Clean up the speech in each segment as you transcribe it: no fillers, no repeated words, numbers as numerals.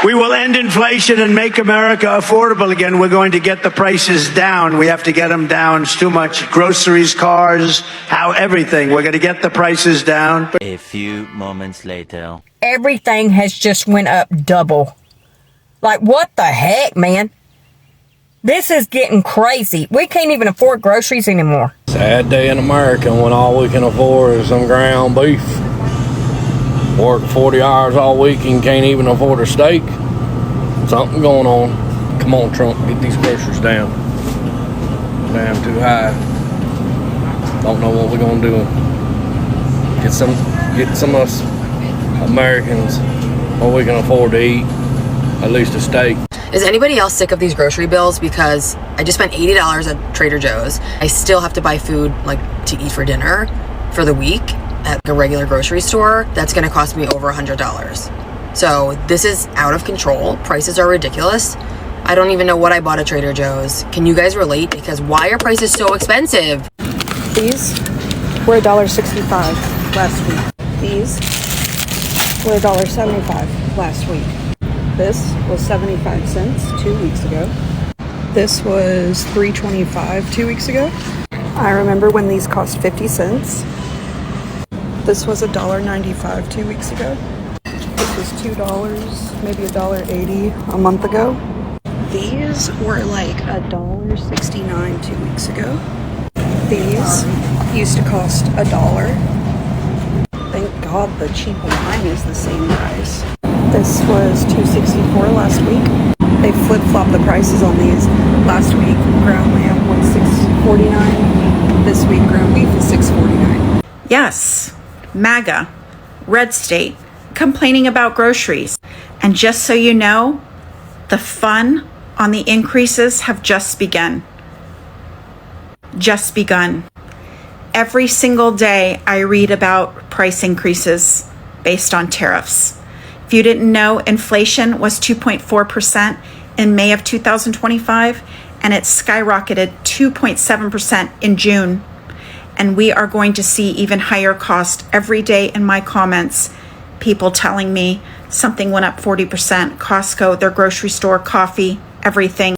We will end inflation and make America affordable again. We're going to get the prices down. We have to get them down. It's too much. Groceries, cars, everything. We're going to get the prices down. A few moments later. Everything has just went up double. Like, what the heck, man? This is getting crazy. We can't even afford groceries anymore. Sad day in America when all we can afford is some ground beef. Work 40 hours all week and can't even afford a steak. Something going on. Come on, Trump, get these groceries down. Damn, too high. Don't know what we're gonna do. Get some of us Americans what we can afford to eat. At least a steak. Is anybody else sick of these grocery bills? Because I just spent $80 at Trader Joe's. I still have to buy food like to eat for dinner for the week at a regular grocery store. That's gonna cost me over $100. So this is out of control. Prices are ridiculous. I don't even know what I bought at Trader Joe's. Can you guys relate? Because why are prices so expensive? These were $1.65 last week. These were $1.75 last week. This was 75 cents 2 weeks ago. This was $3.25 2 weeks ago. I remember when these cost 50 cents. This was $1.95 2 weeks ago. This was $2, maybe $1.80 a month ago. These were like $1.69 2 weeks ago. These used to cost $1. Thank God the cheap wine is the same price. This was $2.64 last week. They flip-flopped the prices on these. Last week, ground lamb was $6.49. This week, ground beef is $6.49. Yes, MAGA, red state, complaining about groceries. And just so you know, the fun on the increases have just begun. Just begun. Every single day I read about price increases based on tariffs. If you didn't know, inflation was 2.4% in May of 2025, and it skyrocketed 2.7% in June. And we are going to see even higher cost every day in my comments. People telling me something went up 40%, Costco, their grocery store, coffee, everything.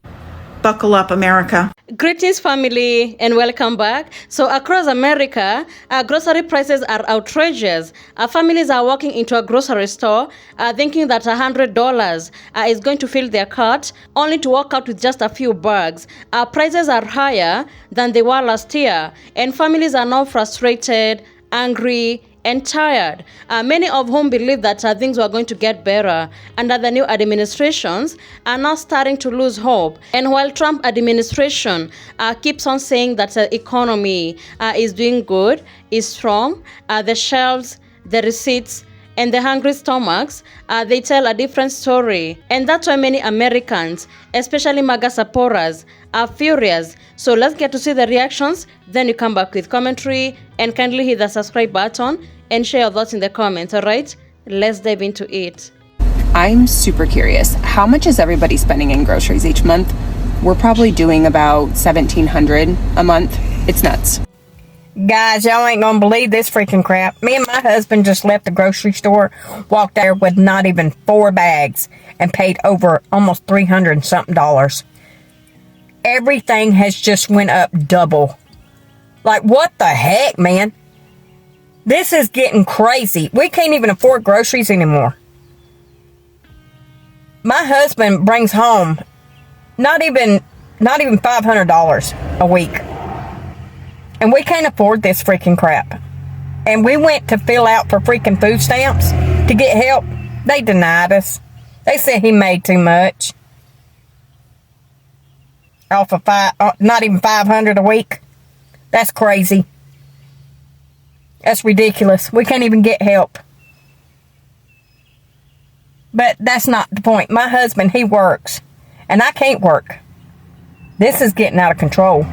Buckle up, America. Greetings, family, and welcome back. So across America, grocery prices are outrageous. Families are walking into a grocery store thinking that $100 is going to fill their cart, only to walk out with just a few bags. Prices are higher than they were last year, and families are now frustrated, angry, and tired, many of whom believe that things were going to get better under the new administrations are now starting to lose hope. And while Trump administration keeps on saying that the economy is doing good, is strong, the shelves, the receipts, and the hungry stomachs, they tell a different story. And that's why many Americans, especially MAGA supporters, are furious. So let's get to see the reactions, then you come back with commentary, and kindly hit the subscribe button and share your thoughts in the comments, all right? Let's dive into it. I'm super curious. How much is everybody spending in groceries each month? We're probably doing about $1,700 a month. It's nuts. Guys, y'all ain't gonna believe this freaking crap. Me and my husband just left the grocery store, walked there with not even 4 bags, and paid over almost $300 and something. Everything has just went up double. Like, what the heck, man? This is getting crazy. We can't even afford groceries anymore. My husband brings home not even $500 a week. And we can't afford this freaking crap. And we went to fill out for freaking food stamps to get help. They denied us. They said he made too much. Off of not even $500 a week. That's crazy. That's ridiculous. We can't even get help. But that's not the point. My husband, he works. And I can't work. This is getting out of control.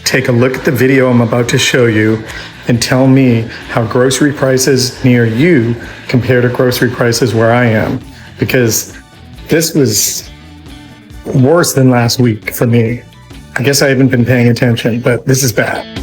Take a look at the video I'm about to show you and tell me how grocery prices near you compare to grocery prices where I am. Because this was worse than last week for me. I guess I haven't been paying attention, but this is bad.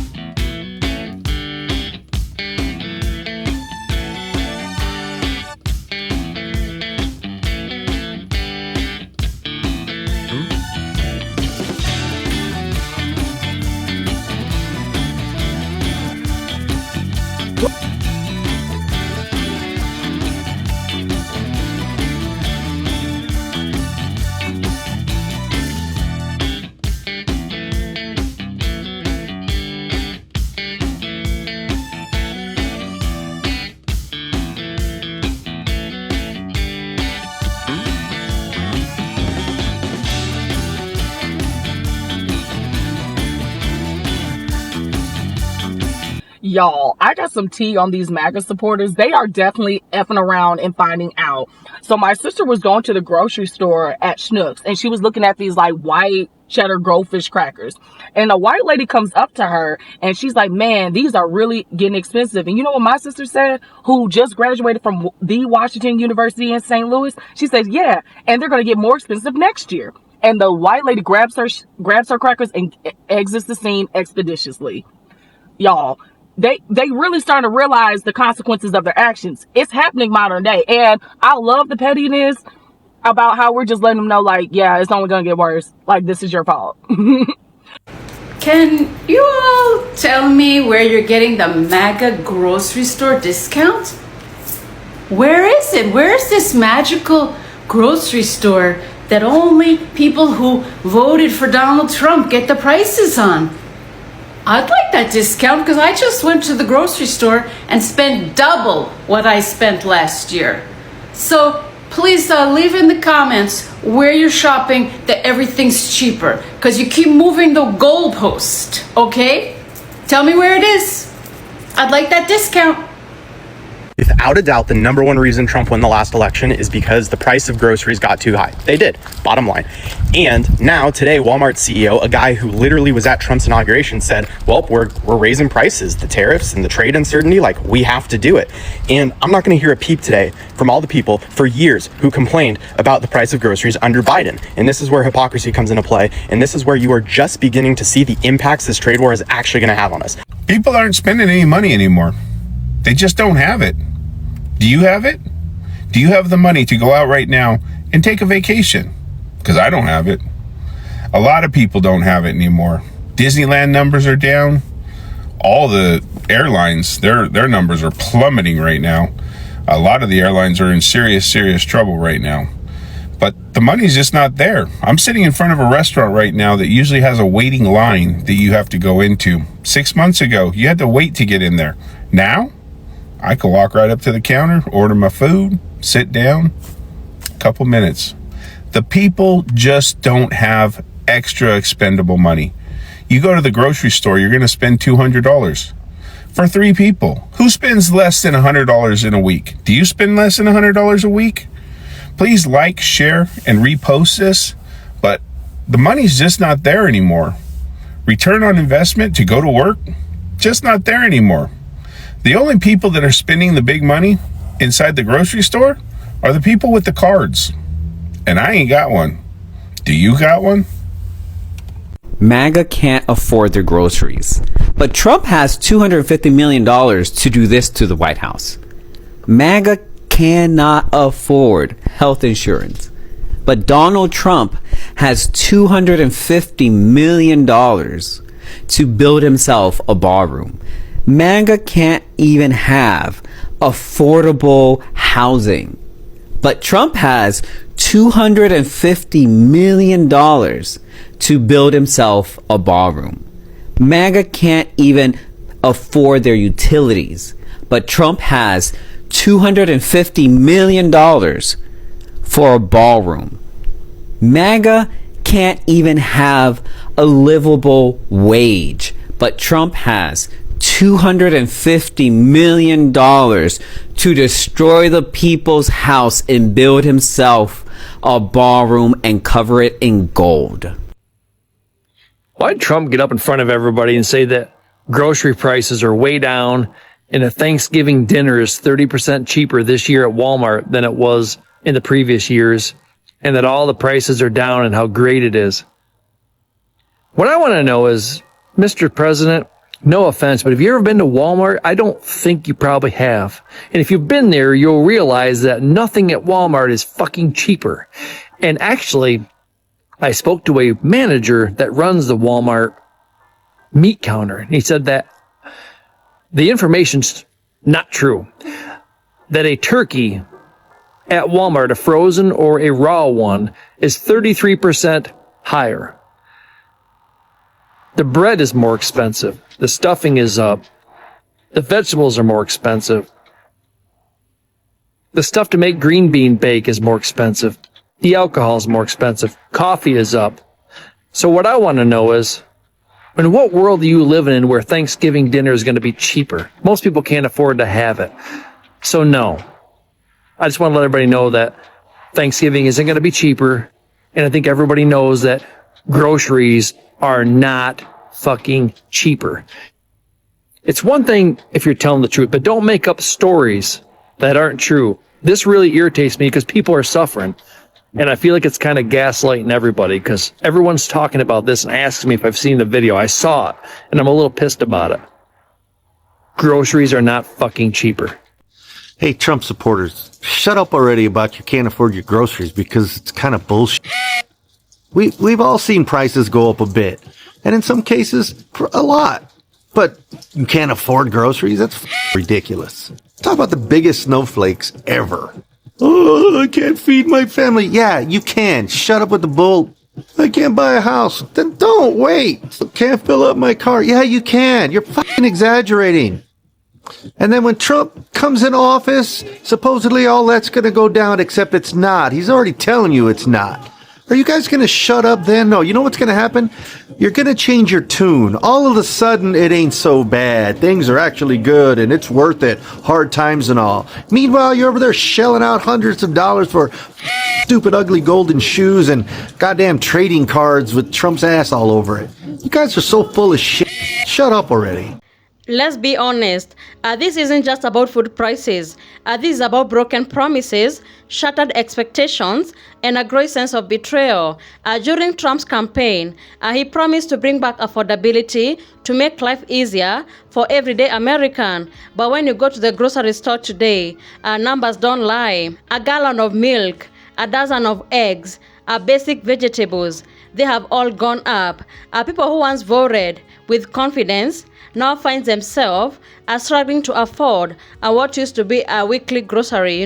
Y'all, I got some tea on these MAGA supporters. They are definitely effing around and finding out. So my sister was going to the grocery store at Schnucks, and she was looking at these like white cheddar goldfish crackers. And a white lady comes up to her and she's like, man, these are really getting expensive. And you know what my sister said, who just graduated from the Washington University in St. Louis? She says, yeah, and they're going to get more expensive next year. And the white lady grabs her crackers and exits the scene expeditiously. Y'all, they really starting to realize the consequences of their actions. It's happening modern day. And I love the pettiness about how we're just letting them know, like, yeah, it's only gonna get worse. Like, this is your fault. Can you all tell me where you're getting the MAGA grocery store discount? Where is it? Where is this magical grocery store that only people who voted for Donald Trump get the prices on? I'd like that discount because I just went to the grocery store and spent double what I spent last year. So please leave in the comments where you're shopping that everything's cheaper, because you keep moving the goalpost, okay? Tell me where it is. I'd like that discount. Without a doubt, the number one reason Trump won the last election is because the price of groceries got too high. They did, bottom line. And now, today, Walmart's CEO, a guy who literally was at Trump's inauguration, said, well, we're raising prices, the tariffs and the trade uncertainty, like, we have to do it. And I'm not going to hear a peep today from all the people for years who complained about the price of groceries under Biden. And this is where hypocrisy comes into play. And this is where you are just beginning to see the impacts this trade war is actually going to have on us. People aren't spending any money anymore. They just don't have it. Do you have it? Do you have the money to go out right now and take a vacation? Because I don't have it. A lot of people don't have it anymore. Disneyland numbers are down. All the airlines, their numbers are plummeting right now. A lot of the airlines are in serious trouble right now. But the money's just not there. I'm sitting in front of a restaurant right now that usually has a waiting line that you have to go into. 6 months ago, you had to wait to get in there. Now, I could walk right up to the counter, order my food, sit down, a couple minutes. The people just don't have extra expendable money. You go to the grocery store, you're going to spend $200 for 3 people. Who spends less than $100 in a week? Do you spend less than $100 a week? Please like, share, and repost this, but the money's just not there anymore. Return on investment to go to work, just not there anymore. The only people that are spending the big money inside the grocery store are the people with the cards. And I ain't got one. Do you got one? MAGA can't afford their groceries. But Trump has $250 million to do this to the White House. MAGA cannot afford health insurance. But Donald Trump has $250 million to build himself a ballroom. MAGA can't even have affordable housing. But Trump has $250 million to build himself a ballroom. MAGA can't even afford their utilities. But Trump has $250 million for a ballroom. MAGA can't even have a livable wage. But Trump has $250 million to destroy the people's house and build himself a ballroom and cover it in gold. Why'd Trump get up in front of everybody and say that grocery prices are way down and a Thanksgiving dinner is 30% cheaper this year at Walmart than it was in the previous years, and that all the prices are down and how great it is? What I want to know is, Mr. President, no offense, but have you ever been to Walmart? I don't think you probably have. And if you've been there, you'll realize that nothing at Walmart is fucking cheaper. And actually, I spoke to a manager that runs the Walmart meat counter, and he said that the information's not true. That a turkey at Walmart, a frozen or a raw one, is 33% higher. The bread is more expensive. The stuffing is up. The vegetables are more expensive. The stuff to make green bean bake is more expensive. The alcohol is more expensive. Coffee is up. So what I want to know is, In what world are you living in where Thanksgiving dinner is going to be cheaper? Most people can't afford to have it. So no. I just want to let everybody know that Thanksgiving isn't going to be cheaper. And I think everybody knows that groceries are not fucking cheaper. It's one thing if you're telling the truth, but don't make up stories that aren't true. This really irritates me because people are suffering. And I feel like it's kind of gaslighting everybody because everyone's talking about this and asking me if I've seen the video. I saw it, and I'm a little pissed about it. Groceries are not fucking cheaper. Hey, Trump supporters, shut up already about you can't afford your groceries because it's kind of bullshit. We've all seen prices go up a bit, and in some cases, a lot. But you can't afford groceries? That's ridiculous. Talk about the biggest snowflakes ever. Oh, I can't feed my family. Yeah, you can. Shut up with the bull. I can't buy a house. Then don't wait. Can't fill up my car. Yeah, you can. You're fucking exaggerating. And then when Trump comes in office, supposedly all that's going to go down, except it's not. He's already telling you it's not. Are you guys going to shut up then? No, you know what's going to happen? You're going to change your tune. All of a sudden, it ain't so bad. Things are actually good, and it's worth it. Hard times and all. Meanwhile, you're over there shelling out hundreds of dollars for stupid, ugly golden shoes and goddamn trading cards with Trump's ass all over it. You guys are so full of shit. Shut up already. Let's be honest, this isn't just about food prices. This is about broken promises, shattered expectations, and a growing sense of betrayal. During Trump's campaign, he promised to bring back affordability to make life easier for everyday American. But when you go to the grocery store today, numbers don't lie. A gallon of milk, a dozen of eggs, basic vegetables, they have all gone up. People who once voted with confidence now find themselves struggling to afford what used to be a weekly grocery,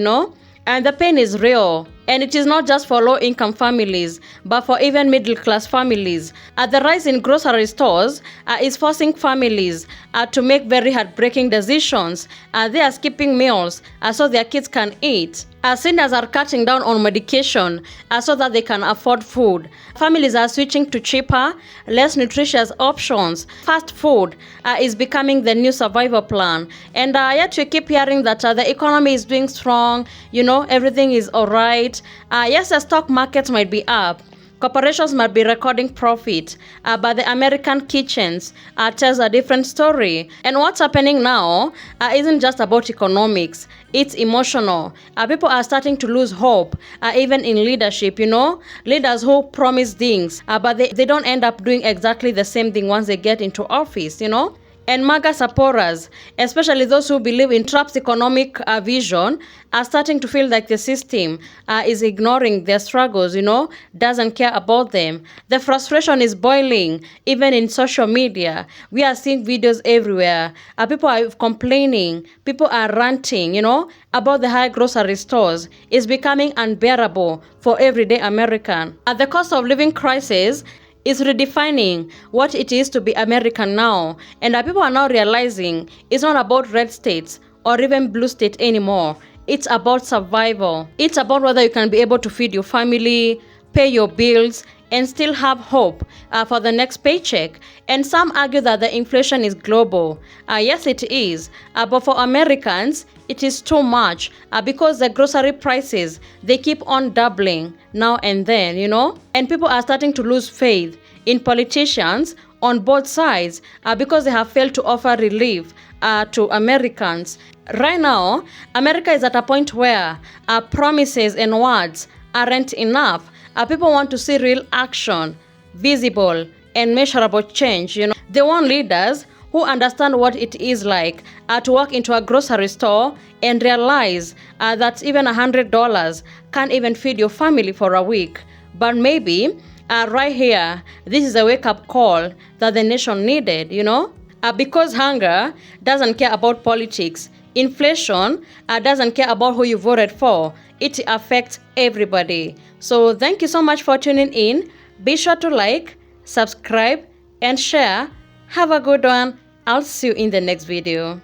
And the pain is real. And it is not just for low-income families, but for even middle-class families. The rise in grocery stores is forcing families to make very heartbreaking decisions. They are skipping meals so their kids can eat. Seniors are cutting down on medication so that they can afford food. Families are switching to cheaper, less nutritious options. Fast food is becoming the new survival plan. And yet we keep hearing that the economy is doing strong, everything is all right. Yes, the stock market might be up. Corporations might be recording profit, but the American kitchens tells a different story. And what's happening now isn't just about economics. It's emotional. People are starting to lose hope, even in leadership, Leaders who promise things, but they don't end up doing exactly the same thing once they get into office, And MAGA supporters, especially those who believe in Trump's economic vision, are starting to feel like the system is ignoring their struggles, doesn't care about them. The frustration is boiling, even in social media. We are seeing videos everywhere. People are complaining. People are ranting, about the high grocery stores. It's becoming unbearable for everyday American. The cost of living crisis is redefining what it is to be American now. And people are now realizing it's not about red states or even blue state anymore. It's about survival. It's about whether you can be able to feed your family, pay your bills, and still have hope for the next paycheck. And some argue that the inflation is global. Yes, it is. But for Americans, it is too much because the grocery prices, they keep on doubling now and then, And people are starting to lose faith in politicians on both sides because they have failed to offer relief to Americans. Right now, America is at a point where promises and words aren't enough. People want to see real action, visible and measurable change. They want leaders who understand what it is like to walk into a grocery store and realize that even $100 can't even feed your family for a week. But maybe right here, this is a wake-up call that the nation needed, because hunger doesn't care about politics. Inflation doesn't care about who you voted for. It affects everybody. So thank you so much for tuning in. Be sure to like, subscribe, and share. Have a good one. I'll see you in the next video.